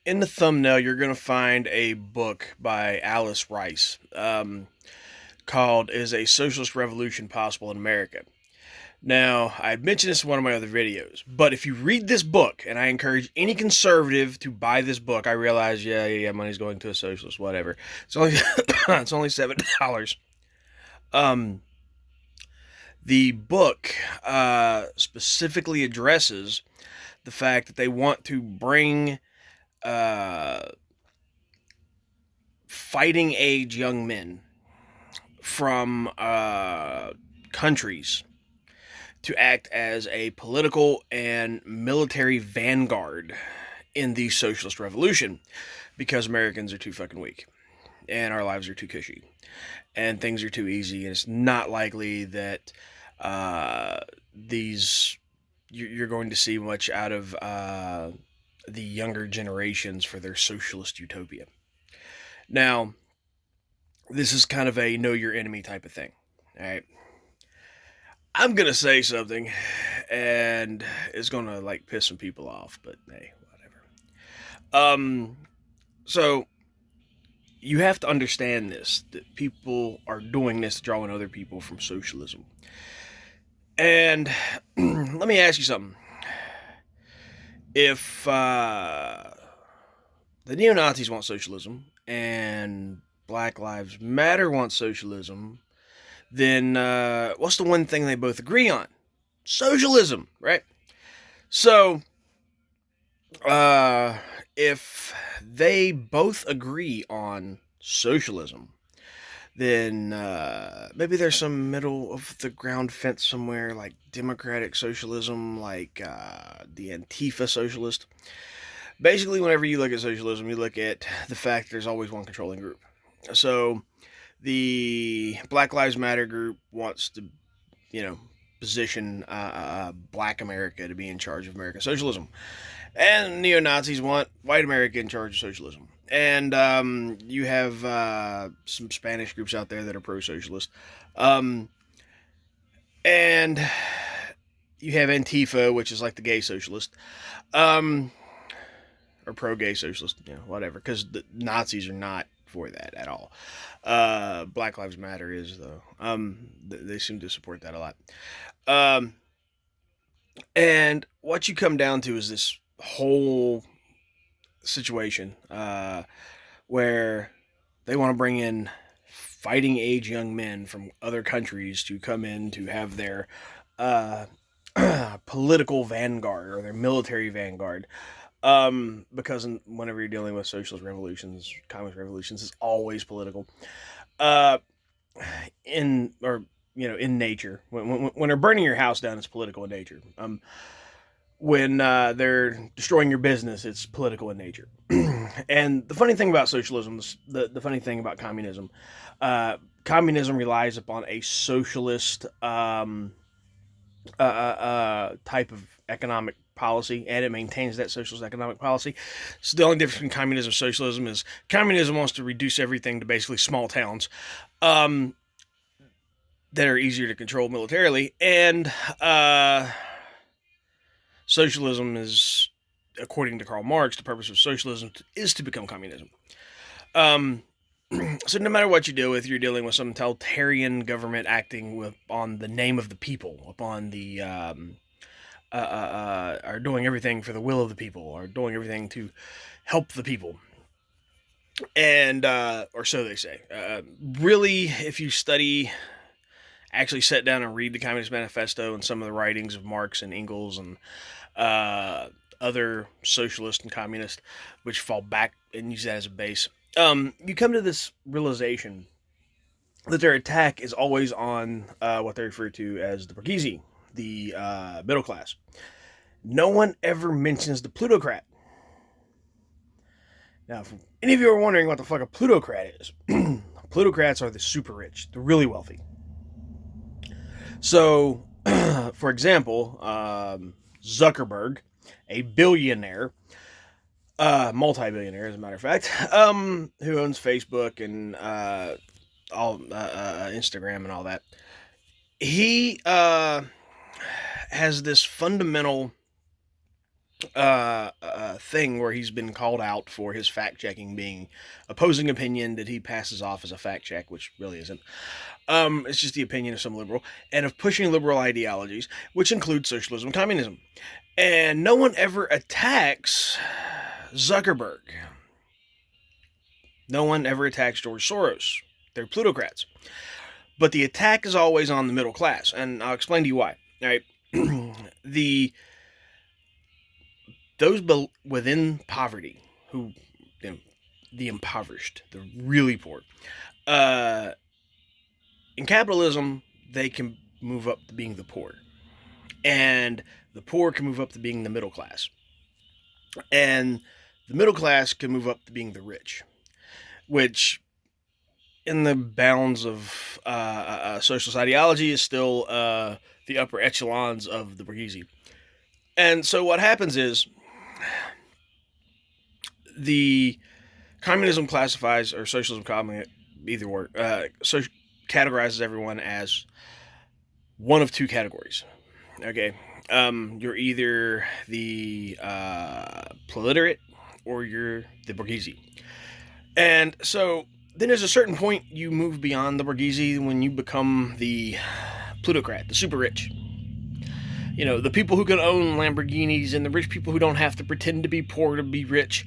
In the thumbnail, you're going to find a book by Alice Rice called Is a Socialist Revolution Possible in America? Now, I mentioned this in one of my other videos, but if you read this book, and I encourage any conservative to buy this book, I realize, yeah, money's going to a socialist, whatever. It's only it's only $7. Um, the book specifically addresses the fact that they want to bring uh, fighting age young men from countries to act as a political and military vanguard in the socialist revolution because Americans are too fucking weak and our lives are too cushy and things are too easy, and it's not likely that these you're going to see much out of the younger generations for their socialist utopia. Now, this is kind of a know your enemy type of thing. All right. I'm going to say something and it's going to like piss some people off, but hey, whatever. Um so you have to understand this, that people are doing this to draw in other people from socialism. And let me ask you something. If the neo Nazis want socialism and Black Lives Matter wants socialism, then what's the one thing they both agree on? Socialism, right? So, uh, if they both agree on socialism, then maybe there's some middle of the ground fence somewhere, like democratic socialism, like the Antifa socialist. Basically, whenever you look at socialism, you look at the fact there's always one controlling group. So the Black Lives Matter group wants to, you know, position Black America to be in charge of American socialism, and neo Nazis want white America in charge of socialism. And you have some Spanish groups out there that are pro-socialist, um, and you have Antifa, which is like the gay socialist. Um, or pro-gay socialist, you know, whatever, because the Nazis are not for that at all. Black Lives Matter is though. They seem to support that a lot. Um, and what you come down to is this whole situation where they want to bring in fighting age young men from other countries to come in to have their uh, political vanguard or their military vanguard. Because whenever you're dealing with socialist revolutions, communist revolutions, it's always political. Uh, in or in nature, when they're burning your house down, it's political in nature. When they're destroying your business, it's political in nature. And the funny thing about socialism, the funny thing about communism, communism relies upon a socialist type of economic policy, and it maintains that socialist economic policy. So the only difference between communism and socialism is communism wants to reduce everything to basically small towns um, that are easier to control militarily, and socialism is, according to Karl Marx, the purpose of socialism is to become communism. Um, so no matter what you deal with, you're dealing with some totalitarian government acting on the name of the people, upon the are doing everything for the will of the people, are doing everything to help the people, and or so they say. Really, if you study, actually sit down and read the Communist Manifesto and some of the writings of Marx and Engels and uh, other socialist and communist, which fall back and use that as a base, you come to this realization that their attack is always on what they refer to as the bourgeoisie, the middle class. No one ever mentions the plutocrat. Now, if any of you are wondering what the fuck a plutocrat is, plutocrats are the super rich, the really wealthy. So, for example, Zuckerberg, a billionaire, multi-billionaire, as a matter of fact, who owns Facebook and all Instagram and all that. He has this fundamental thing where he's been called out for his fact checking being opposing opinion that he passes off as a fact check, which really isn't. It's just the opinion of some liberal, and of pushing liberal ideologies, which include socialism and communism. And no one ever attacks Zuckerberg. No one ever attacks George Soros. They're plutocrats. But the attack is always on the middle class, and I'll explain to you why. All right, the those within poverty, who, you know, the impoverished, the really poor, uh, in capitalism, they can move up to being the poor, and the poor can move up to being the middle class, and the middle class can move up to being the rich, which, in the bounds of socialist ideology, is still the upper echelons of the bourgeoisie. And so what happens is the communism classifies, or socialism, either word, categorizes everyone as one of two categories. Okay, you're either the proletaire or you're the bourgeoisie. And so then there's a certain point you move beyond the bourgeoisie when you become the plutocrat, the super rich. You know, the people who can own Lamborghinis and the rich people who don't have to pretend to be poor to be rich,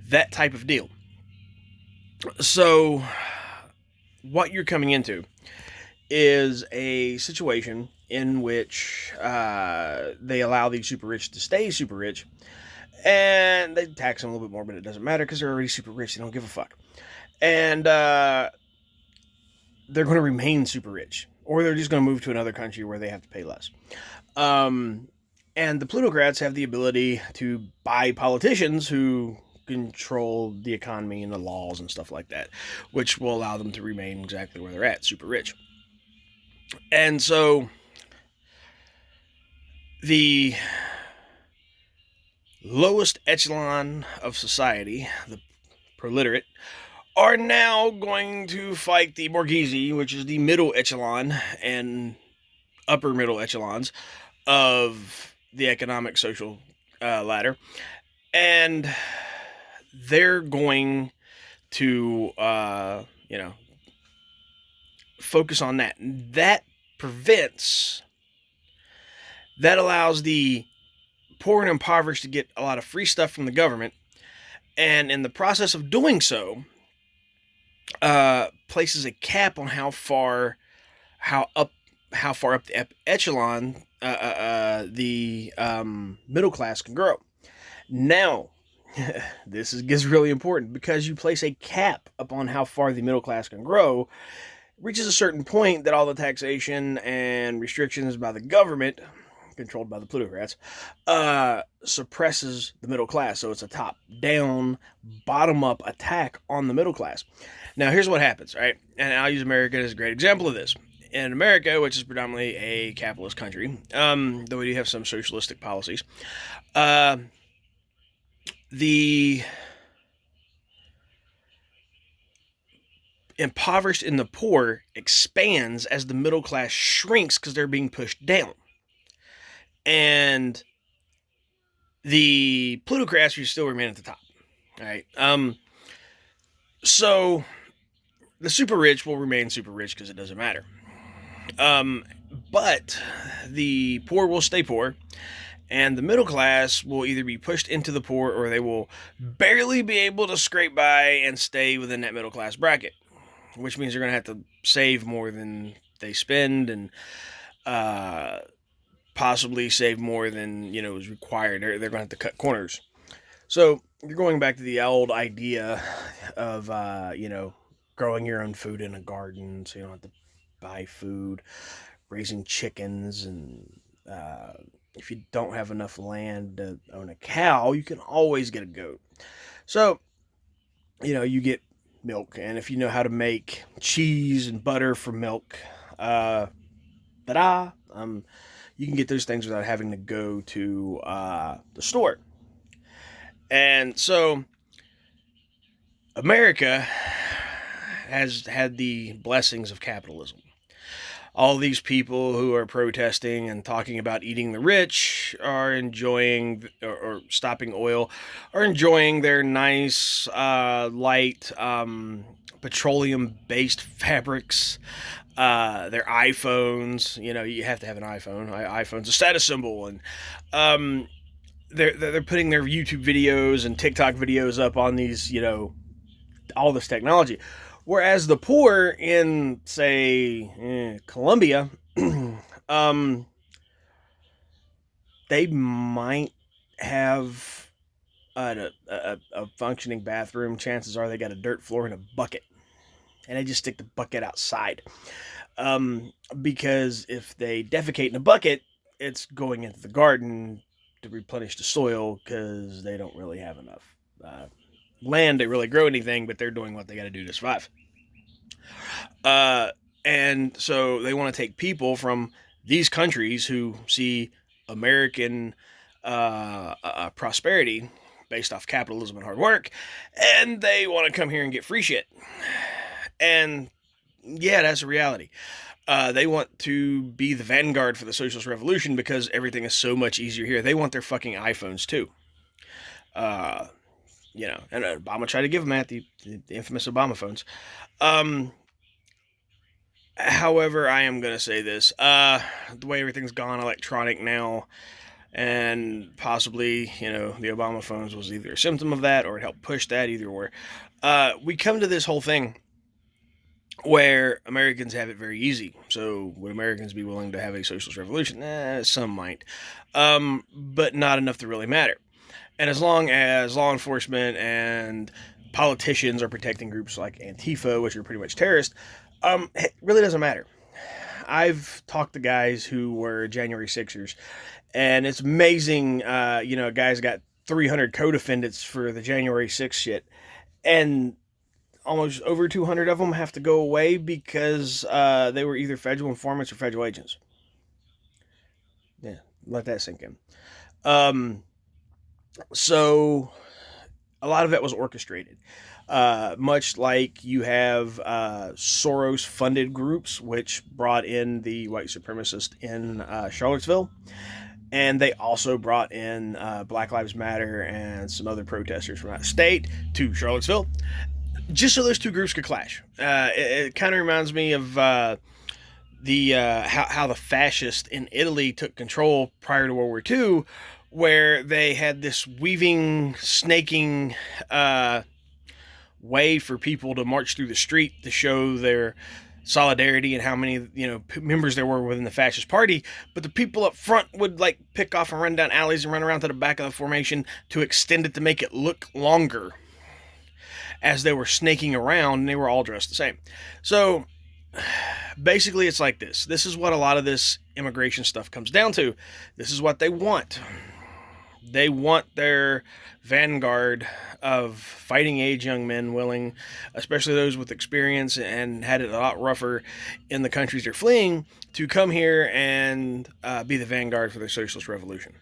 that type of deal. So what you're coming into is a situation in which they allow these super rich to stay super rich, and they tax them a little bit more, but it doesn't matter because they're already super rich. They don't give a fuck. And they're going to remain super rich, or they're just going to move to another country where they have to pay less. And the plutocrats have the ability to buy politicians who control the economy and the laws and stuff like that, which will allow them to remain exactly where they're at, super rich. And so the lowest echelon of society, the proletaire, are now going to fight the bourgeoisie, which is the middle echelon and upper middle echelons of the economic social ladder. And they're going to, focus on that. That allows the poor and impoverished to get a lot of free stuff from the government. And in the process of doing so, places a cap on how far up the echelon the middle class can grow. Now, this gets really important because you place a cap upon how far the middle class can grow. It reaches a certain point that all the taxation and restrictions by the government, controlled by the plutocrats, suppresses the middle class. So it's a top-down, bottom-up attack on the middle class. Now, here's what happens, right? And I'll use America as a great example of this. In America, which is predominantly a capitalist country, though we do have some socialistic policies, the impoverished and the poor expands as the middle class shrinks because they're being pushed down. And the plutocrats still remain at the top. All right. So the super rich will remain super rich because it doesn't matter. But the poor will stay poor, and the middle class will either be pushed into the poor or they will barely be able to scrape by and stay within that middle class bracket, which means they're going to have to save more than they spend and possibly save more than is required. They're going to have to cut corners. So you're going back to the old idea of growing your own food in a garden, so you don't have to buy food, raising chickens, and if you don't have enough land to own a cow, you can always get a goat. So you get milk, and if you know how to make cheese and butter from milk, you can get those things without having to go to the store. And so America has had the blessings of capitalism. all these people who are protesting and talking about eating the rich are enjoying, or stopping oil, are enjoying their nice, light, petroleum-based fabrics, their iPhones. You know, you have to have an iPhone. iPhone's a status symbol, and um, they're putting their YouTube videos and TikTok videos up on these, all this technology. Whereas the poor in, say, Colombia, um, they might have a functioning bathroom. Chances are they got a dirt floor and a bucket, and they just stick the bucket outside. Because if they defecate in a bucket, it's going into the garden to replenish the soil because they don't really have enough land to really grow anything, but they're doing what they got to do to survive. Uh, and so they want to take people from these countries who see American prosperity based off capitalism and hard work, and they want to come here and get free shit. And yeah, that's a reality. They want to be the vanguard for the socialist revolution because everything is so much easier here. They want their fucking iPhones too. Uh, and Obama tried to give them that, the infamous Obama phones. However, I am going to say this. The way everything's gone electronic now, and possibly, the Obama phones was either a symptom of that or it helped push that, either or. We come to this whole thing where Americans have it very easy. So would Americans be willing to have a socialist revolution? Some might. But not enough to really matter. And as long as law enforcement and politicians are protecting groups like Antifa, which are pretty much terrorists, it really doesn't matter. I've talked to guys who were January 6ers, and it's amazing, guys got 300 co-defendants for the January 6th shit, and almost over 200 of them have to go away because they were either federal informants or federal agents. Yeah, let that sink in. So a lot of it was orchestrated. Much like you have Soros-funded groups, which brought in the white supremacists in Charlottesville, and they also brought in Black Lives Matter and some other protesters from out of state to Charlottesville, just so those two groups could clash. It kind of reminds me of how the fascists in Italy took control prior to World War II, where they had this weaving, snaking way for people to march through the street to show their solidarity and how many members there were within the fascist party. But the people up front would pick off and run down alleys and run around to the back of the formation to extend it to make it look longer as they were snaking around, and they were all dressed the same. So basically it's like this. This is what a lot of this immigration stuff comes down to. This is what they want. They want their vanguard of fighting age young men willing, especially those with experience and had it a lot rougher in the countries they're fleeing, to come here and be the vanguard for the socialist revolution.